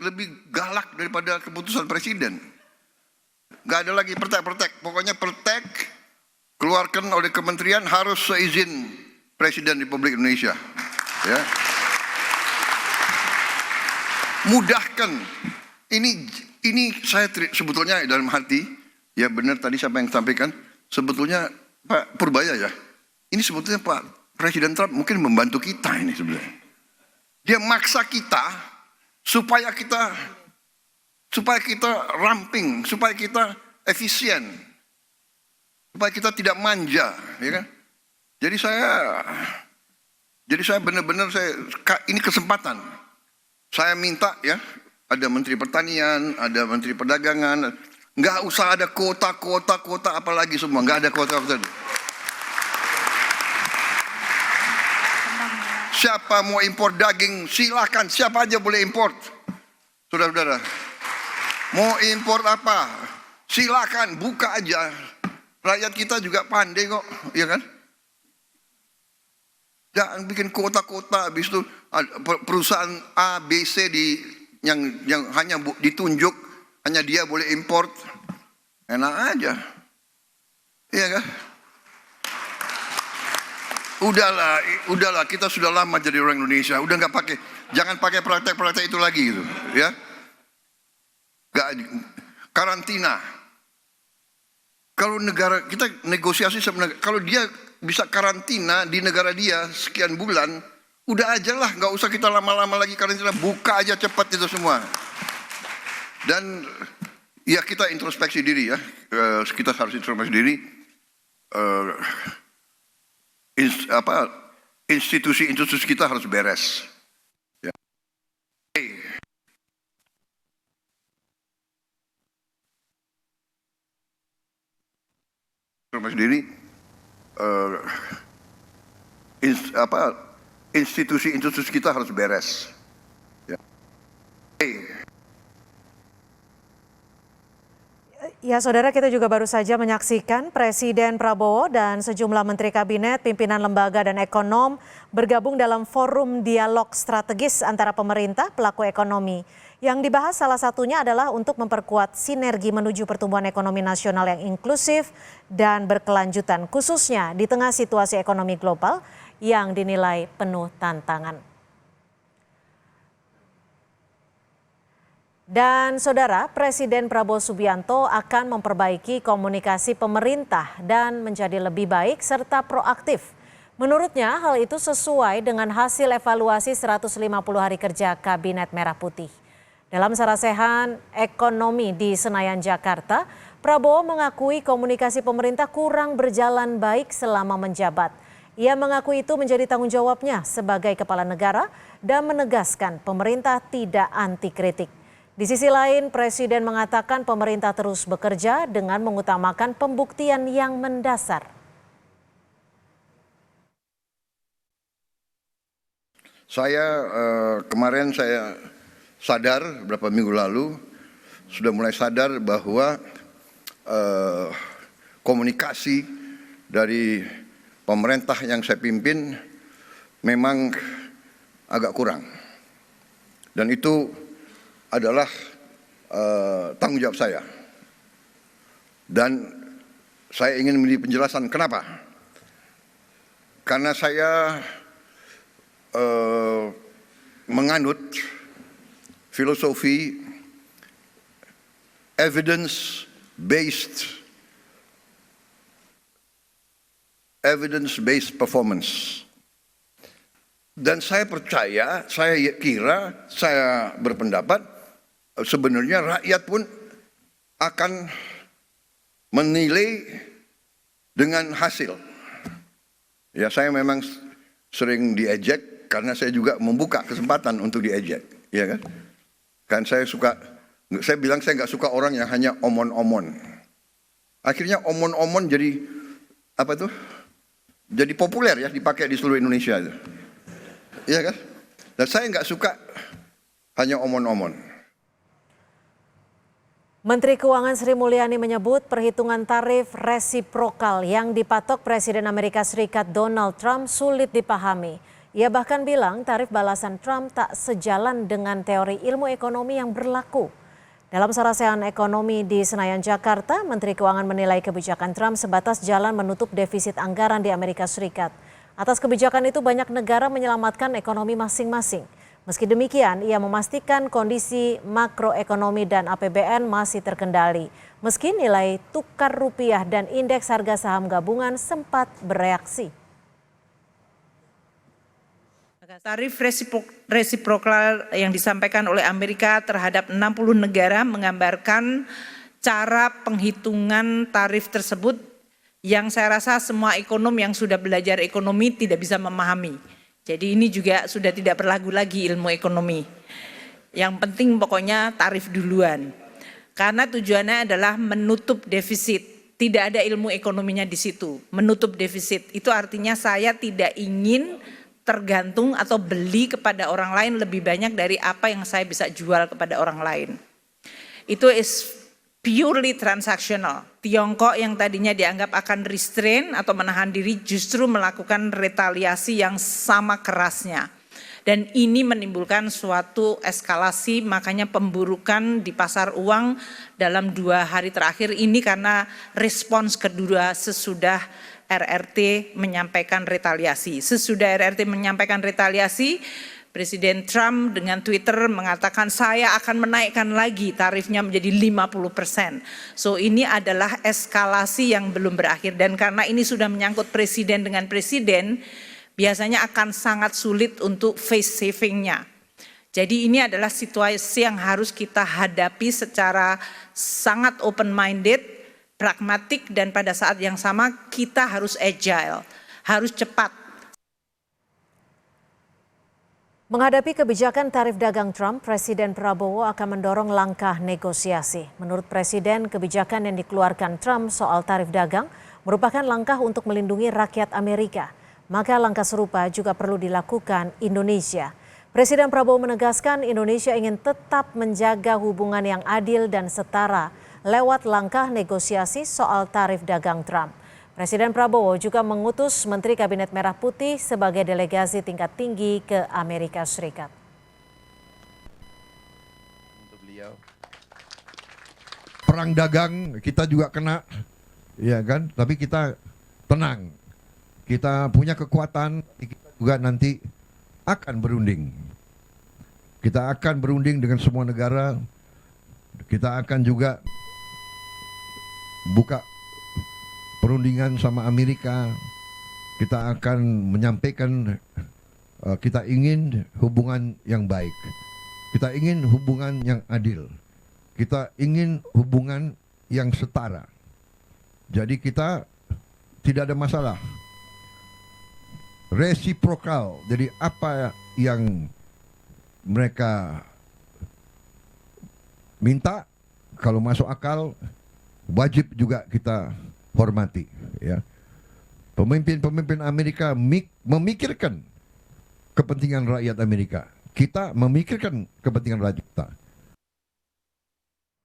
lebih galak daripada keputusan presiden. Nggak ada lagi pertek-pertek. Pokoknya pertek keluarkan oleh kementerian harus seizin Presiden Republik Indonesia. Ya. Mudahkan. Ini saya sebetulnya dalam hati, ya benar tadi siapa yang sampaikan, sebetulnya Pak Purbaya ya, ini sebetulnya Pak Presiden Trump mungkin membantu kita ini sebenarnya. Dia maksa kita supaya kita ramping, supaya kita efisien, supaya kita tidak manja, ya kan? Jadi saya benar-benar ini kesempatan. Saya minta ya, ada Menteri Pertanian, ada Menteri Perdagangan, nggak usah ada kuota apalagi semua, nggak ada kuota. Siapa mau impor daging, silakan, siapa aja boleh impor. Saudara-saudara, mau impor apa, silakan, buka aja. Rakyat kita juga pandai kok, ya kan? Jangan bikin kota-kota, habis itu perusahaan A, B, C yang hanya ditunjuk, hanya dia boleh import. Enak aja. Iya kan? Udahlah, kita sudah lama jadi orang Indonesia. Udah nggak pakai, jangan pakai praktek-praktek itu lagi gitu, ya. Karantina. Kalau negara kita negosiasi sebenarnya, kalau dia bisa karantina di negara dia sekian bulan, udah aja lah, nggak usah kita lama-lama lagi karantina, buka aja cepat itu semua. Dan ya kita introspeksi diri ya, kita harus introspeksi diri. Institusi kita harus beres. Ya. Introspeksi diri. Institusi kita harus beres. Ya. Ya, saudara, kita juga baru saja menyaksikan Presiden Prabowo dan sejumlah menteri kabinet, pimpinan lembaga dan ekonom bergabung dalam forum dialog strategis antara pemerintah pelaku ekonomi. Yang dibahas salah satunya adalah untuk memperkuat sinergi menuju pertumbuhan ekonomi nasional yang inklusif dan berkelanjutan, khususnya di tengah situasi ekonomi global yang dinilai penuh tantangan. Dan saudara, Presiden Prabowo Subianto akan memperbaiki komunikasi pemerintah dan menjadi lebih baik serta proaktif. Menurutnya hal itu sesuai dengan hasil evaluasi 150 hari kerja Kabinet Merah Putih. Dalam sarasehan ekonomi di Senayan, Jakarta, Prabowo mengakui komunikasi pemerintah kurang berjalan baik selama menjabat. Ia mengaku itu menjadi tanggung jawabnya sebagai kepala negara dan menegaskan pemerintah tidak anti kritik. Di sisi lain, Presiden mengatakan pemerintah terus bekerja dengan mengutamakan pembuktian yang mendasar. Kemarin saya sadar, beberapa minggu lalu, sudah mulai sadar bahwa komunikasi dari pemerintah yang saya pimpin memang agak kurang. Dan itu adalah tanggung jawab saya. Dan saya ingin memberi penjelasan kenapa. Karena saya menganut filosofi evidence-based performance. Dan saya percaya, saya berpendapat sebenarnya rakyat pun akan menilai dengan hasil. Ya, saya memang sering diejek karena saya juga membuka kesempatan untuk diejek, ya kan? Kan saya bilang saya nggak suka orang yang hanya omon-omon. Akhirnya omon-omon jadi apa tuh? Jadi populer ya, dipakai di seluruh Indonesia, ya kan? Dan saya nggak suka hanya omon-omon. Menteri Keuangan Sri Mulyani menyebut perhitungan tarif resiprokal yang dipatok Presiden Amerika Serikat Donald Trump sulit dipahami. Ia bahkan bilang tarif balasan Trump tak sejalan dengan teori ilmu ekonomi yang berlaku. Dalam sarasehan ekonomi di Senayan, Jakarta, Menteri Keuangan menilai kebijakan Trump sebatas jalan menutup defisit anggaran di Amerika Serikat. Atas kebijakan itu banyak negara menyelamatkan ekonomi masing-masing. Meski demikian, ia memastikan kondisi makroekonomi dan APBN masih terkendali. Meski nilai tukar rupiah dan indeks harga saham gabungan sempat bereaksi. Tarif resiprokal yang disampaikan oleh Amerika terhadap 60 negara menggambarkan cara penghitungan tarif tersebut yang saya rasa semua ekonom yang sudah belajar ekonomi tidak bisa memahami. Jadi ini juga sudah tidak berlaku lagi ilmu ekonomi. Yang penting pokoknya tarif duluan. Karena tujuannya adalah menutup defisit. Tidak ada ilmu ekonominya di situ. Menutup defisit itu artinya saya tidak ingin tergantung atau beli kepada orang lain lebih banyak dari apa yang saya bisa jual kepada orang lain. Itu is purely transactional. Tiongkok yang tadinya dianggap akan restrain atau menahan diri justru melakukan retaliasi yang sama kerasnya. Dan ini menimbulkan suatu eskalasi, makanya pemburukan di pasar uang dalam 2 hari terakhir ini karena respons kedua sesudah RRT menyampaikan retaliasi. Sesudah RRT menyampaikan retaliasi, Presiden Trump dengan Twitter mengatakan saya akan menaikkan lagi tarifnya menjadi 50%. So ini adalah eskalasi yang belum berakhir dan karena ini sudah menyangkut presiden dengan presiden, biasanya akan sangat sulit untuk face savingnya. Jadi ini adalah situasi yang harus kita hadapi secara sangat open-minded, pragmatik dan pada saat yang sama kita harus agile, harus cepat. Menghadapi kebijakan tarif dagang Trump, Presiden Prabowo akan mendorong langkah negosiasi. Menurut Presiden, kebijakan yang dikeluarkan Trump soal tarif dagang merupakan langkah untuk melindungi rakyat Amerika. Maka langkah serupa juga perlu dilakukan Indonesia. Presiden Prabowo menegaskan Indonesia ingin tetap menjaga hubungan yang adil dan setara lewat langkah negosiasi soal tarif dagang Trump. Presiden Prabowo juga mengutus Menteri Kabinet Merah Putih sebagai delegasi tingkat tinggi ke Amerika Serikat. Perang dagang kita juga kena, ya kan? Tapi kita tenang, kita punya kekuatan, kita juga nanti akan berunding. Kita akan berunding dengan semua negara, kita akan juga buka perundingan sama Amerika. Kita akan menyampaikan kita ingin hubungan yang baik. Kita ingin hubungan yang adil. Kita ingin hubungan yang setara. Jadi kita tidak ada masalah. Resiprokal. Jadi apa yang mereka minta, kalau masuk akal, wajib juga kita hormati, ya. Pemimpin-pemimpin Amerika memikirkan kepentingan rakyat Amerika. Kita memikirkan kepentingan rakyat kita.